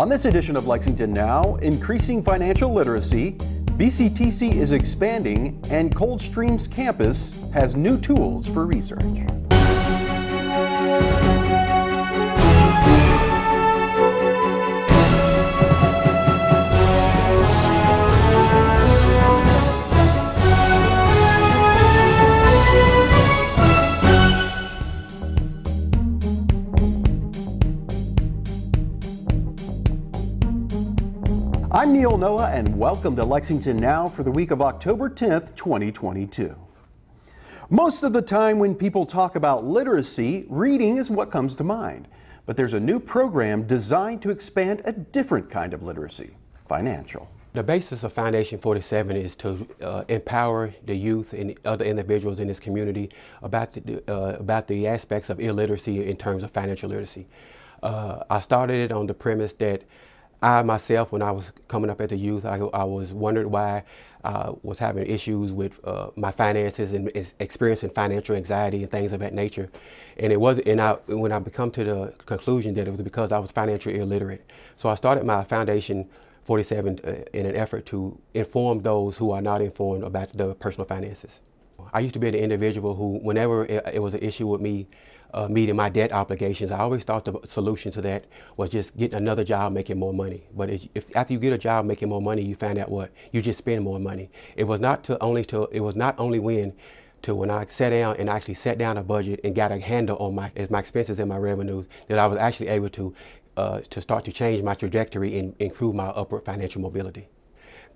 On this edition of Lexington Now, increasing financial literacy, BCTC is expanding, and Coldstream Campus has new tools for research. I'm Neil Noah, and welcome to Lexington Now for the week of October 10th, 2022. Most of the time when people talk about literacy, reading is what comes to mind. But there's a new program designed to expand a different kind of literacy, financial. The basis of Foundation 47 is to empower the youth and other individuals in this community about the aspects of illiteracy in terms of financial literacy. I started it on the premise that I myself, when I was coming up as a youth, I was wondered why I was having issues with my finances and experiencing financial anxiety and things of that nature. And it wasn't, when I come to the conclusion that it was because I was financially illiterate. So I started my Foundation 47 in an effort to inform those who are not informed about their personal finances. I used to be the individual who, whenever it was an issue with me meeting my debt obligations, I always thought the solution to that was just getting another job making more money. But if after you get a job making more money, you find out what? You just spend more money. It was not only when I sat down and actually set down a budget and got a handle on my expenses and my revenues that I was actually able to start to change my trajectory and improve my upward financial mobility.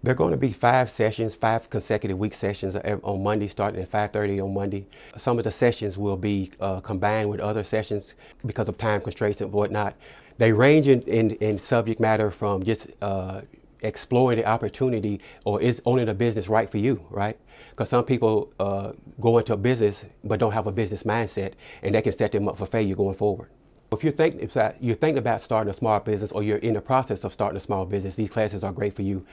There are going to be 5 sessions, 5 consecutive week sessions on Monday, starting at 5:30 on Monday. Some of the sessions will be combined with other sessions because of time constraints and whatnot. They range in subject matter from just exploring the opportunity, or is owning a business right for you, right? Because some people go into a business but don't have a business mindset, and that can set them up for failure going forward. If you're thinking about starting a small business, or you're in the process of starting a small business, these classes are great for you.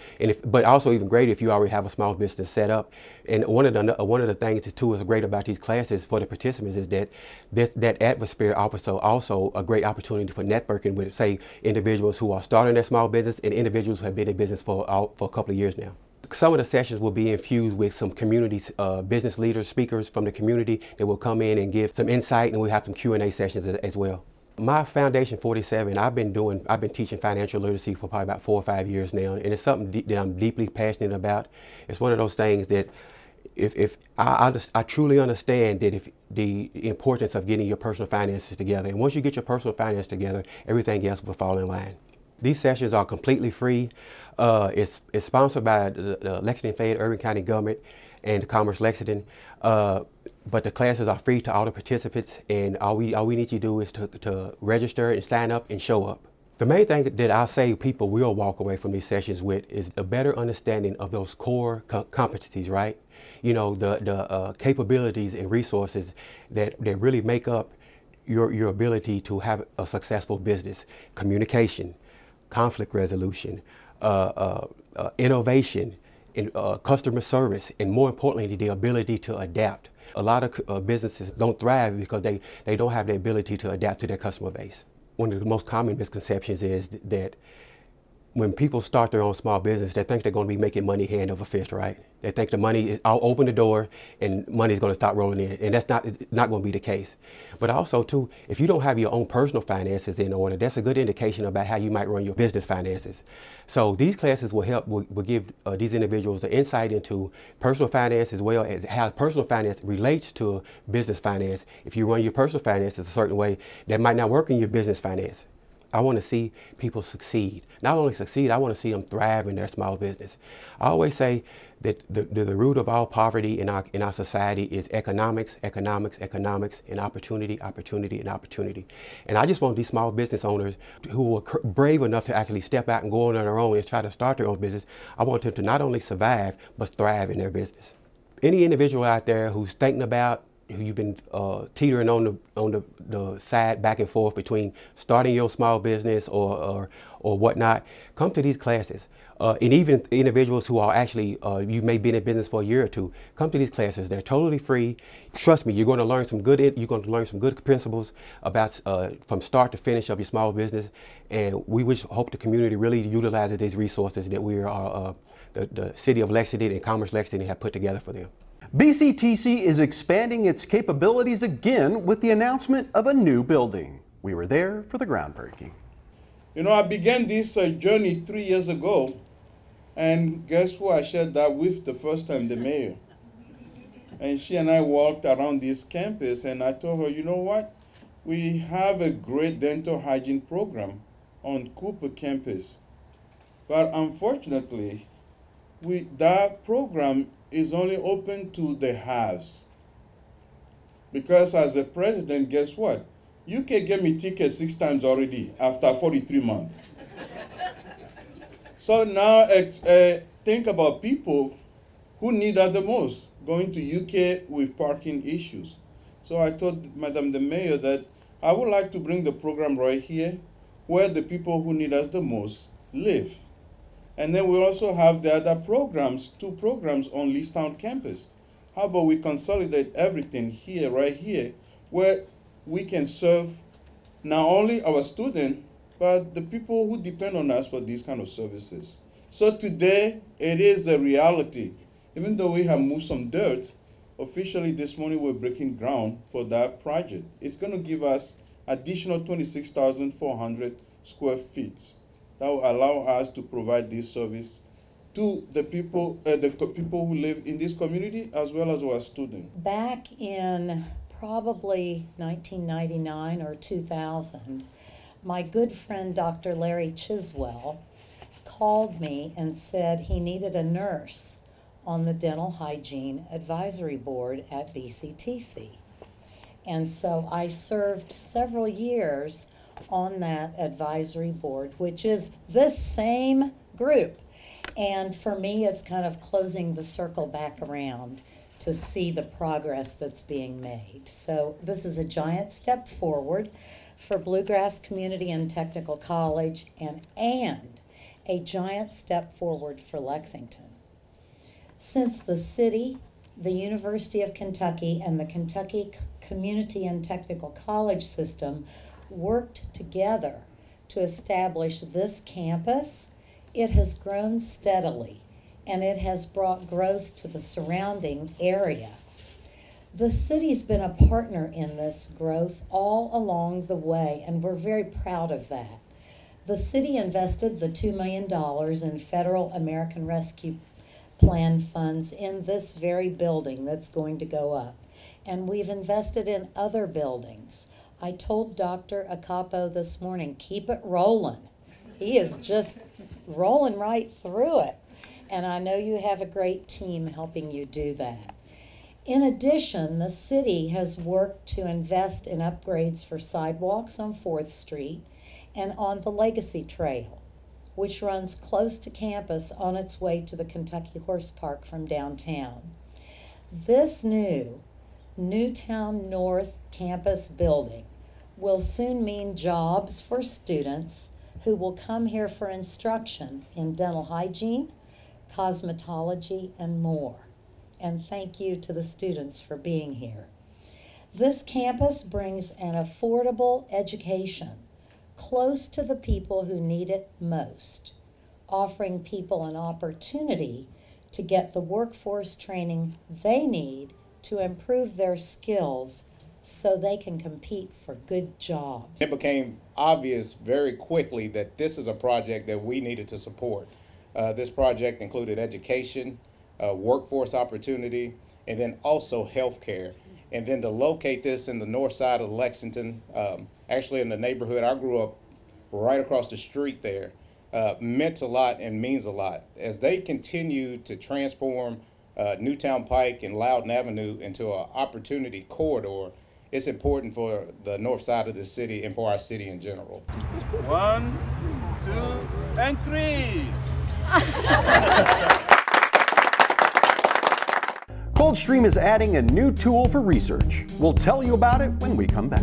But also even greater if you already have a small business set up. And one of the things that too is great about these classes for the participants is that that atmosphere offers also a great opportunity for networking with, say, individuals who are starting their small business and individuals who have been in business for a couple of years now. Some of the sessions will be infused with some community business leaders, speakers from the community that will come in and give some insight, and we'll have some Q&A sessions as well. My Foundation 47, I've been teaching financial literacy for probably about 4 or 5 years now, and it's something that I'm deeply passionate about. It's one of those things that if I truly understand that if the importance of getting your personal finances together, and once you get your personal finances together, everything else will fall in line. These sessions are completely free. It's sponsored by the Lexington Fayette Urban County Government and Commerce Lexington. But the classes are free to all the participants, and all we need you to do is to register and sign up and show up. The main thing that I say people will walk away from these sessions with is a better understanding of those core competencies, right? You know, the capabilities and resources that really make up your ability to have a successful business. Communication, conflict resolution, innovation, in customer service, and more importantly, the ability to adapt. A lot of businesses don't thrive because they don't have the ability to adapt to their customer base. One of the most common misconceptions is that when people start their own small business, they think they're going to be making money hand over fist, right? They think the money I'll open the door and money is going to start rolling in, and that's not going to be the case. But also too, if you don't have your own personal finances in order, that's a good indication about how you might run your business finances. So these classes will give these individuals an insight into personal finance, as well as how personal finance relates to business finance. If you run your personal finances a certain way, that might not work in your business finance. I want to see people succeed. Not only succeed, I want to see them thrive in their small business. I always say that the root of all poverty in our society is economics, economics, economics, and opportunity, opportunity, and opportunity. And I just want these small business owners who are brave enough to actually step out and go on their own and try to start their own business. I want them to not only survive, but thrive in their business. Any individual out there who's thinking about you've been teetering on the side back and forth between starting your small business or whatnot, come to these classes. And even individuals who are actually, you may be in business for a year or two, come to these classes. They're totally free. Trust me, you're going to learn some good principles about from start to finish of your small business. And we hope the community really utilizes these resources that we are, the City of Lexington and Commerce Lexington have put together for them. BCTC is expanding its capabilities again with the announcement of a new building. We were there for the groundbreaking. You know, I began this journey 3 years ago, and guess who I shared that with the first time? The mayor. And she and I walked around this campus, and I told her, you know what? We have a great dental hygiene program on Cooper campus. But unfortunately, that program is only open to the haves. Because as a president, guess what? You can get me tickets 6 times already after 43 months. So now think about people who need that the most, going to UK with parking issues. So I told Madam the Mayor that I would like to bring the program right here where the people who need us the most live. And then we also have the other programs, 2 programs on Leestown campus. How about we consolidate everything here, right here, where we can serve not only our students, but the people who depend on us for these kind of services. So today, it is a reality. Even though we have moved some dirt, officially this morning we're breaking ground for that project. It's going to give us additional 26,400 square feet. That will allow us to provide this service to the people who live in this community as well as our students. Back in probably 1999 or 2000, my good friend Dr. Larry Chiswell called me and said he needed a nurse on the Dental Hygiene Advisory Board at BCTC. And so I served several years on that advisory board, which is this same group. And for me, it's kind of closing the circle back around to see the progress that's being made. So this is a giant step forward for Bluegrass Community and Technical College and a giant step forward for Lexington. Since the city, the University of Kentucky, and the Kentucky Community and Technical College system worked together to establish this campus, it has grown steadily and it has brought growth to the surrounding area. The city's been a partner in this growth all along the way, and we're very proud of that. The city invested the $2 million in federal American Rescue Plan funds in this very building that's going to go up. And we've invested in other buildings. I told Dr. Acapo this morning, keep it rolling. He is just rolling right through it. And I know you have a great team helping you do that. In addition, the city has worked to invest in upgrades for sidewalks on 4th Street and on the Legacy Trail, which runs close to campus on its way to the Kentucky Horse Park from downtown. This new Newtown North campus building will soon mean jobs for students who will come here for instruction in dental hygiene, cosmetology, and more. And thank you to the students for being here. This campus brings an affordable education close to the people who need it most, offering people an opportunity to get the workforce training they need to improve their skills so they can compete for good jobs. It became obvious very quickly that this is a project that we needed to support. This project included education, workforce opportunity, and then also healthcare. And then to locate this in the north side of Lexington, actually in the neighborhood I grew up right across the street there, meant a lot and means a lot. As they continue to transform Newtown Pike and Loudon Avenue into an opportunity corridor, it's important for the north side of the city and for our city in general. 1, 2, and 3. Coldstream is adding a new tool for research. We'll tell you about it when we come back.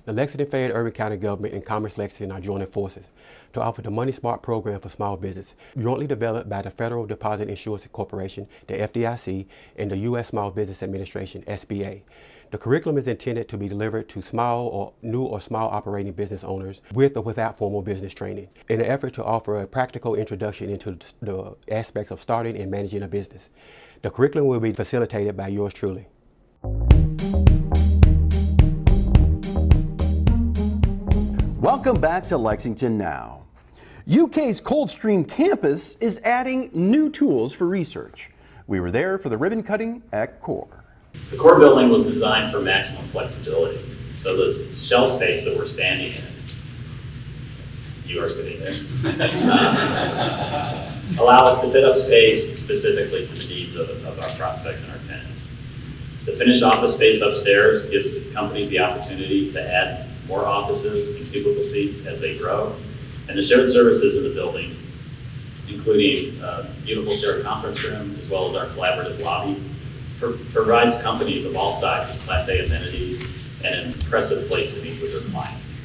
The Lexington Fayette Urban County Government and Commerce Lexington are joining forces to offer the Money Smart program for small business, jointly developed by the Federal Deposit Insurance Corporation, the FDIC, and the U.S. Small Business Administration, SBA. The curriculum is intended to be delivered to small or new or small operating business owners with or without formal business training, in an effort to offer a practical introduction into the aspects of starting and managing a business. The curriculum will be facilitated by yours truly. Welcome back to Lexington Now. UK's Coldstream Campus is adding new tools for research. We were there for the ribbon cutting at CORE. The core building was designed for maximum flexibility. So the shell space that we're standing in, you are sitting there, allow us to fit up space specifically to the needs of our prospects and our tenants. The finished office space upstairs gives companies the opportunity to add more offices and cubicle seats as they grow. And the shared services in the building, including a beautiful shared conference room, as well as our collaborative lobby, provides companies of all sizes, Class A amenities, and an impressive place to meet with their clients.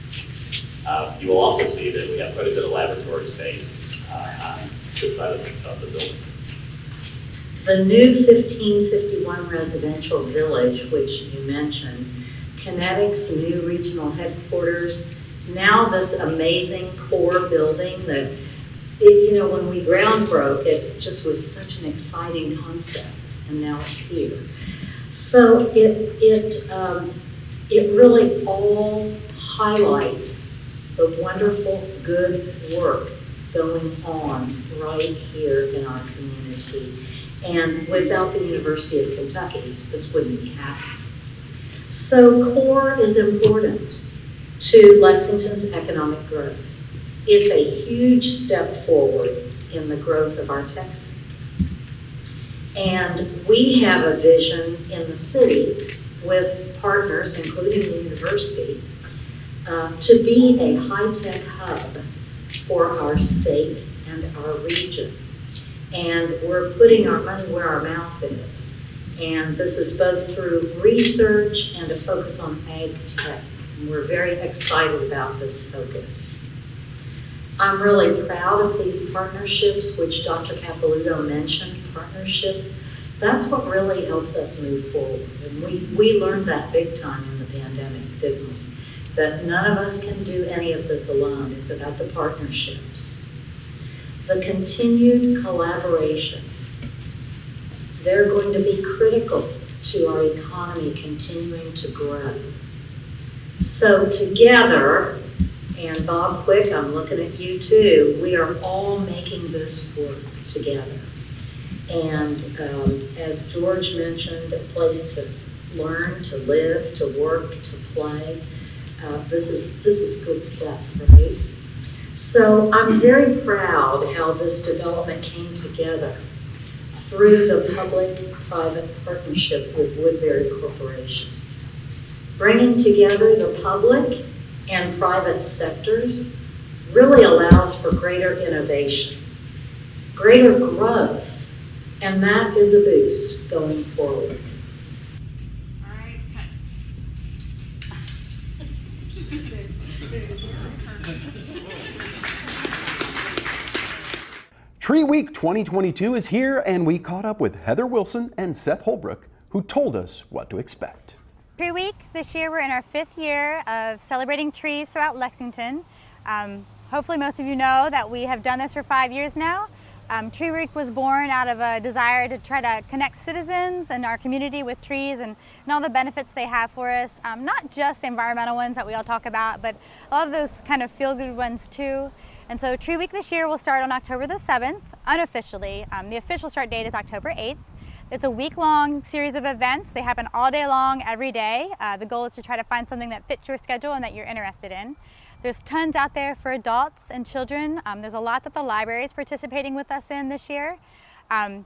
You will also see that we have quite a bit of laboratory space on this side of the building. The new 1551 residential village, which you mentioned, Kinetic's new regional headquarters, now this amazing core building that, when we ground broke, it just was such an exciting concept, and now it's here. So it really all highlights the wonderful, good work going on right here in our community. And without the University of Kentucky, this wouldn't be happening. So CORE is important to Lexington's economic growth. It's a huge step forward in the growth of our tech center. And we have a vision in the city with partners, including the university, to be a high-tech hub for our state and our region. And we're putting our money where our mouth is. And this is both through research and a focus on ag tech. And we're very excited about this focus. I'm really proud of these partnerships, which Dr. Capilouto mentioned, partnerships. That's what really helps us move forward. And we learned that big time in the pandemic, didn't we? That none of us can do any of this alone. It's about the partnerships. The continued collaborations, they're going to be critical to our economy continuing to grow. So together, and Bob Quick, I'm looking at you too, we are all making this work together. And as George mentioned, a place to learn, to live, to work, to play. This is good stuff, right? So I'm very proud how this development came together through the public-private partnership with Woodbury Corporation. Bringing together the public and private sectors really allows for greater innovation, greater growth, and that is a boost going forward. All right, cut. Tree Week 2022 is here, and we caught up with Heather Wilson and Seth Holbrook, who told us what to expect. Tree Week this year, we're in our 5th year of celebrating trees throughout Lexington. Hopefully most of you know that we have done this for 5 years now. Tree Week was born out of a desire to try to connect citizens and our community with trees and all the benefits they have for us. Not just the environmental ones that we all talk about, but a lot of those kind of feel-good ones too. And so Tree Week this year will start on October the 7th, unofficially. The official start date is October 8th. It's a week-long series of events. They happen all day long, every day. The goal is to try to find something that fits your schedule and that you're interested in. There's tons out there for adults and children. There's a lot that the library is participating with us in this year.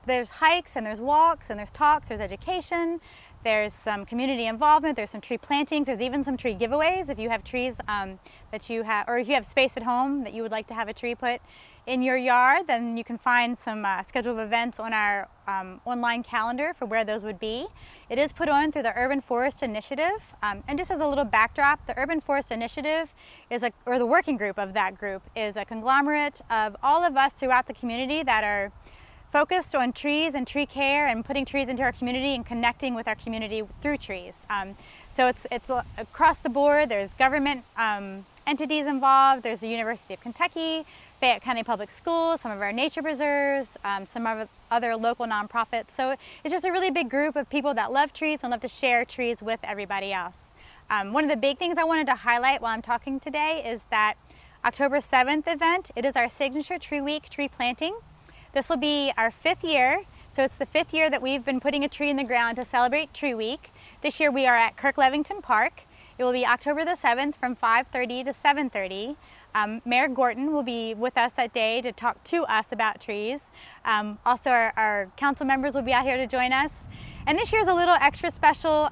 There's hikes and there's walks and there's talks, there's education. There's some community involvement, there's some tree plantings, there's even some tree giveaways. If you have trees that you have, or if you have space at home that you would like to have a tree put in your yard, then you can find some schedule of events on our online calendar for where those would be. It is put on through the Urban Forest Initiative. And just as a little backdrop, the Urban Forest Initiative is or the working group of that group is a conglomerate of all of us throughout the community that are focused on trees and tree care and putting trees into our community and connecting with our community through trees. So it's across the board. There's government entities involved. There's the University of Kentucky, Fayette County Public Schools, some of our nature preserves, some of other local nonprofits. So it's just a really big group of people that love trees and love to share trees with everybody else. One of the big things I wanted to highlight while I'm talking today is that October 7th event, it is our signature Tree Week tree planting. This will be our 5th year, so it's the 5th year that we've been putting a tree in the ground to celebrate Tree Week. This year we are at Kirk-Levington Park. It will be October the 7th from 5:30 to 7:30. Mayor Gorton will be with us that day to talk to us about trees. Also our council members will be out here to join us. And this year is a little extra special.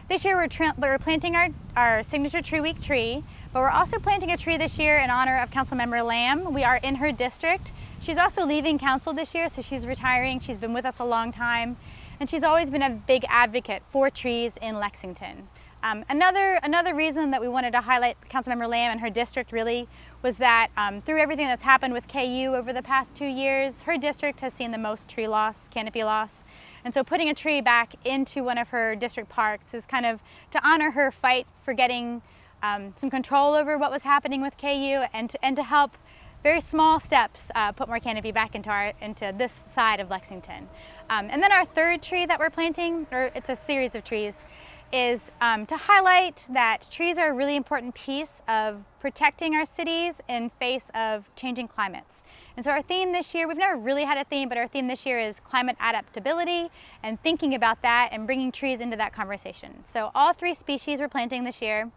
This year we're planting our signature Tree Week tree, but we're also planting a tree this year in honor of Councilmember Lamb. We are in her district. She's also leaving council this year, so she's retiring. She's been with us a long time, and she's always been a big advocate for trees in Lexington. Another reason that we wanted to highlight Councilmember Lamb and her district really was that through everything that's happened with KU over the past 2 years, her district has seen the most tree loss, canopy loss. And so putting a tree back into one of her district parks is kind of to honor her fight for getting some control over what was happening with KU and to help very small steps put more canopy back into this side of Lexington. And then our third tree that we're planting, or it's a series of trees, is to highlight that trees are a really important piece of protecting our cities in face of changing climates. And so our theme this year, we've never really had a theme, but our theme this year is climate adaptability and thinking about that and bringing trees into that conversation. So all 3 species we're planting this year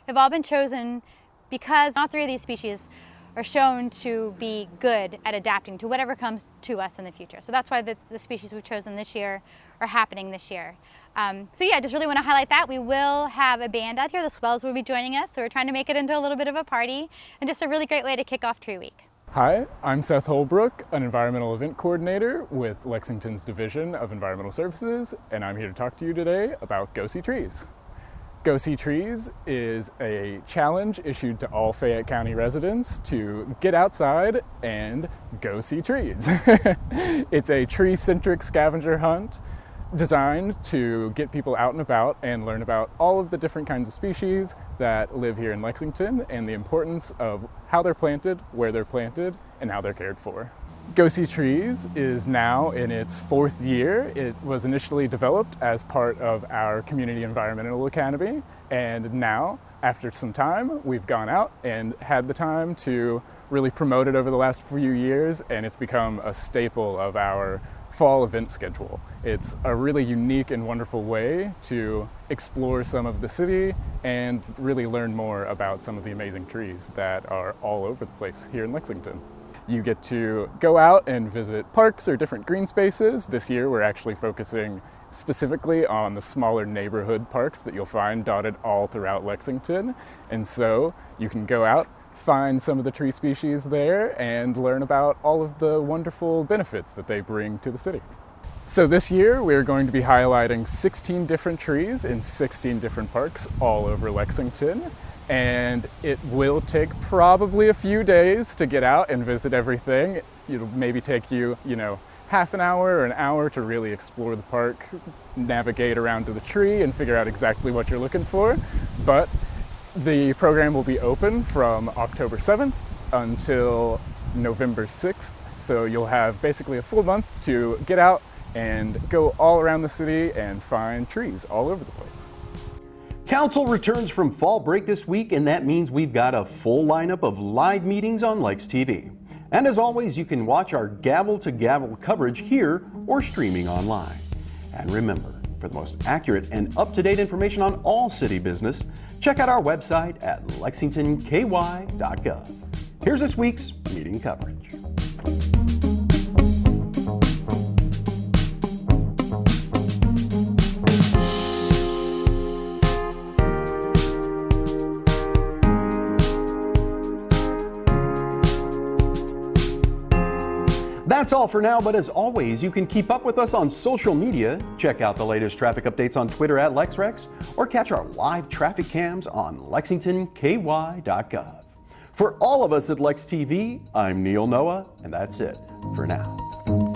have all been chosen because all 3 of these species are shown to be good at adapting to whatever comes to us in the future. So that's why the species we've chosen this year are happening this year. So yeah, just really want to highlight that. We will have a band out here. The Swells will be joining us, so we're trying to make it into a little bit of a party and just a really great way to kick off Tree Week. Hi, I'm Seth Holbrook, an environmental event coordinator with Lexington's Division of Environmental Services, and I'm here to talk to you today about Go See Trees. Go See Trees is a challenge issued to all Fayette County residents to get outside and go see trees. It's a tree-centric scavenger hunt designed to get people out and about and learn about all of the different kinds of species that live here in Lexington and the importance of how they're planted, where they're planted, and how they're cared for. Go See Trees is now in its 4th year. It was initially developed as part of our Community Environmental Academy, and now, after some time, we've gone out and had the time to really promote it over the last few years, and it's become a staple of our fall event schedule. It's a really unique and wonderful way to explore some of the city and really learn more about some of the amazing trees that are all over the place here in Lexington. You get to go out and visit parks or different green spaces. This year we're actually focusing specifically on the smaller neighborhood parks that you'll find dotted all throughout Lexington. And so you can go out, find some of the tree species there, and learn about all of the wonderful benefits that they bring to the city. So this year we're going to be highlighting 16 different trees in 16 different parks all over Lexington. And it will take probably a few days to get out and visit everything. It'll maybe take you, half an hour or an hour to really explore the park, navigate around to the tree and figure out exactly what you're looking for. But the program will be open from October 7th until November 6th. So you'll have basically a full month to get out and go all around the city and find trees all over the place. Council returns from fall break this week, and that means we've got a full lineup of live meetings on Lex TV. And as always, you can watch our gavel-to-gavel coverage here or streaming online. And remember, for the most accurate and up-to-date information on all city business, check out our website at lexingtonky.gov. Here's this week's meeting coverage. That's all for now, but as always, you can keep up with us on social media, check out the latest traffic updates on Twitter at LexRex, or catch our live traffic cams on lexingtonky.gov. For all of us at Lex TV, I'm Neil Noah, and that's it for now.